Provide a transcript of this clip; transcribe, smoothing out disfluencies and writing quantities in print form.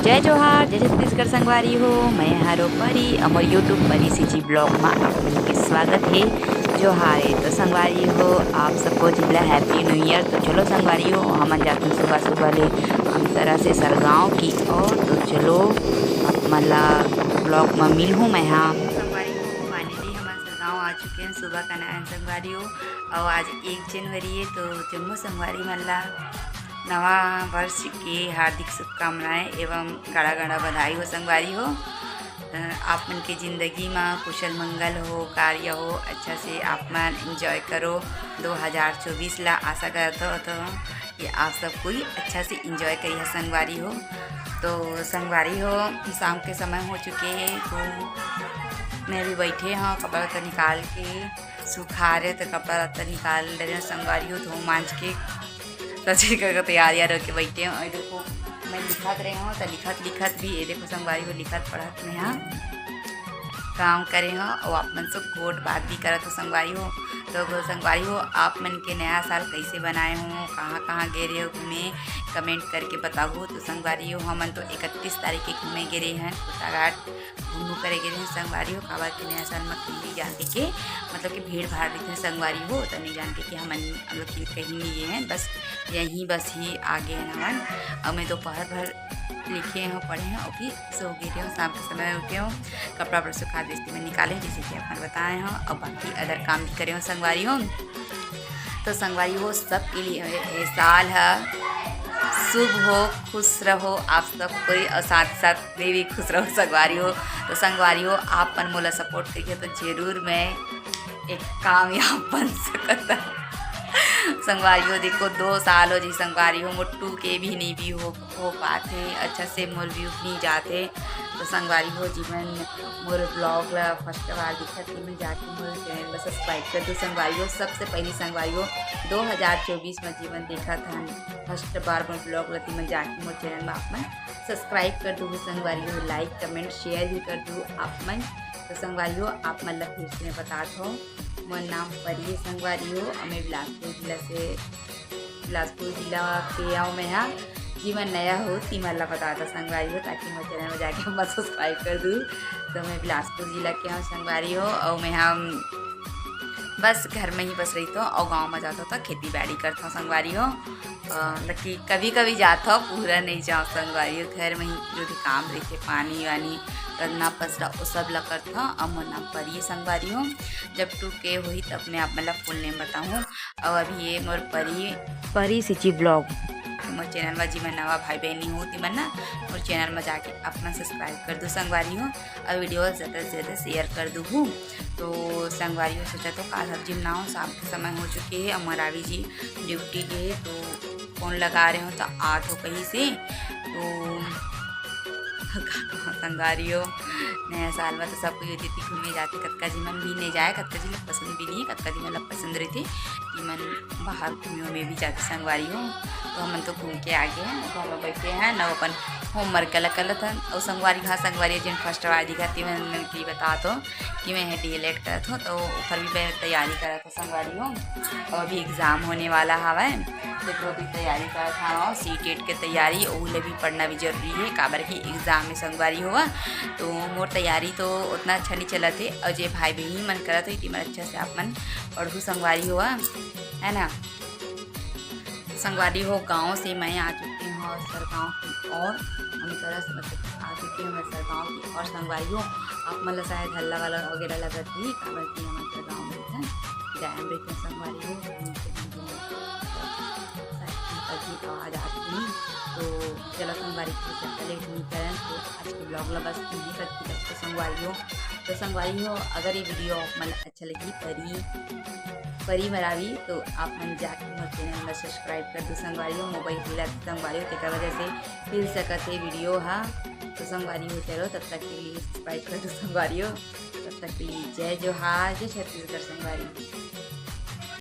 जय जोहार जय छत्तीसगढ़ संगवारी हो। मैं हारो परी अमर यूट्यूब परी सीजी ब्लॉग में आप के स्वागत है। जोहार तो संगवारी हो आप सबको जिला हैप्पी न्यू ईयर। तो चलो संगवारी हो हम जाते हैं सुबह सुबह ले हम तरह से सरगांव की और। तो चलो आप मला ब्लॉग में मिल हूँ मैं। हाँ संगवारी हो फाइनली हम सरगांव आ चुके हैं सुबह का नया संगवारी हो। और आज 1 जनवरी है तो जम्मू संगवारी मल्ला नवा वर्ष की हार्दिक शुभकामनाएं एवं गड़ा गड़ा बधाई हो संगवारी हो। आप मन के ज़िंदगी में कुशल मंगल हो कार्य हो अच्छा से आप मन एंजॉय करो 2024 ला। आशा करता हो तो ये आप सब कोई अच्छा से एंजॉय करिए संगवारी हो। तो संगवारी हो शाम के समय हो चुके हैं तो मैं भी बैठे हाँ कपड़ा तो निकाल के सुखा रहे तो कपड़ा तो निकाल रहे संगवारी हो धो मांझ के सची कर तैयारियाँ रख के बैठे हैं। और देखो मैं लिखत रहे हूँ तो लिखत भी ये देखो संगवारी हो लिखत पढ़त में हाँ काम करे हो और आप मन सब गोट बात भी करत हो संगवारी हो। तो संगवारी हो आप मन के नया साल कैसे बनाए हो कहाँ कहाँ गए रहे हो घूमे कमेंट करके बताओ। तो संगवारी हो हमन तो 31 तारीख के घूमे गए रहे हैं कुटाघाट घूमू करे गए हैं संगवारी हो। काबर के नया साल में कहीं जान के मतलब कि भीड़ भाड़ दिखे संगवारी हो तो नहीं जान के हम लोग कहीं नहीं गए हैं बस ही आगे हैं हमन। और मैं दोपहर भर लिखे हैं पढ़े हैं और फिर सो गए थे शाम के समय उठे हो कपड़ा पर सुखा दस्ती में निकाले जैसे कि अपन बताए हैं और बाकी अदर काम भी करे हो संगवारी हो। तो संगवारी हो सबके लिए ये साल है शुभ हो खुश रहो आप सब कोई और साथ साथ में भी खुश रहो संगवारी हो। तो संगवारी हो आप मन मोला सपोर्ट करिए तो जरूर मैं एक कामयाब बन सकता संगवारी हो। देखो 2 साल हो जी संगवारी हो मुट्टू के भी नहीं भी हो पाते अच्छा से मोर व्यू नहीं जाते। तो संगवारी हो जीवन मोर ब्लॉग ला फर्स्ट बार दिखत मैं जाके मोर चैनल में सब्सक्राइब कर दो संगवारी हो। सबसे पहली संगवारी हो 2024 में जीवन देखा था फर्स्ट बार मोर ब्लॉग ला मैं जाके मोर चैनल में आप मन सब्सक्राइब कर दो संगवारी हो लाइक कमेंट शेयर भी कर दो आप मन। तो संगवारी हो आप मतलब फिर से मैं बतात हो मोर नाम परी संगवारी हो और मैं बिलासपुर जिला के आओ मैं यहाँ जीवन नया हो तीमला बता था संगवारी हो ताकि मैं चैनल में जाके मैं सब्सक्राइब कर दूँ। तो मैं बिलासपुर जिला के यहाँ संगवारी हो और मैं यहाँ बस घर में ही बस रही था और गांव में जाता था खेती बाड़ी करता संगवारी हो। कि कभी कभी जाता पूरा नहीं जाओ संगवारी हो घर में ही जो भी काम रहते पानी वानी करना पसरा वो सब ला करता। और मोर नाम परी संगवारी हो जब 2K हुई तब मैं आप मतलब फुल नेम बताऊँ। और अभी ये मोर परी सिची ब्लॉग मोर चैनल में जीवन नवा भाई बहनी हो तीमन ना मोर चैनल में जाके अपना सब्सक्राइब कर दो संगवारी हो और वीडियो ज़्यादा से ज़्यादा शेयर कर दूँ। तो संगवारी हो सोचा तो काल हम जिम ना हो शाम के समय हो चुके हैं अमर आवी जी ड्यूटी के तो फ़ोन लगा रहे हो तो आठ हो कहीं से। तो संगवारी हो नया साल में तो सब कोई होती थी घूमने जाते कतका जी मन भी नहीं जाए कतका जी लोग पसंद भी नहीं है कतका जी मतलब पसंद रही थी कि मन बाहर घूमे में भी जाते संगवारी हो। तो हम तो घूम के आ गए हैं घर में बैठे हैं ना अपन होमवर्क कल था और संगवारी हाँ संगवारी जिन फर्स्ट बार दिखाती मैं की बता तो कि मैं DLED करत हूँ तो ऊपर भी मैं तैयारी करा था संगवारी हो। और अभी एग्ज़ाम होने वाला हवा देखो भी तैयारी करत हाँ CTET के तैयारी और भी पढ़ना भी जरूरी है काबर की एग्ज़ाम में संगवारी हुआ। तो मोर तैयारी तो उतना अच्छा नहीं चला थे और जे भाई बहन मन करत हुई मन अच्छा से आप मन पढ़ू संगवारी हुआ है ना। संगवारी हो गांव से मैं आ चुकी हूँ सरगांव की और हम तरह से मतलब आ चुकी हूँ मैं सरगांव की और संगवारी हो आप मतलब शायद हल्ला वाला वगैरह लगा थी काबर की हम सरगांव में डैम रहते संगवारी हो आवाज़ आती है। तो चलो संगवारी चले नहीं करें तो आज के ब्लॉग ला बस नहीं करती तो संगवारी हो। तो संगवारी हो अगर ये वीडियो आप मतलब अच्छा लगी परी मरावी तो आप मन जाके मोर चैनल में सब्सक्राइब कर दो संगवारी हो। मोबाइल हिला संगवारी हो तेकर वजह से हिल सकत है वीडियो हाँ। तो संगवारी हो चलो तब तक के लिए सब्सक्राइब कर दो संगवारी हो तब तक के लिए जय जोहार जय छत्तीसगढ़ संगवारी।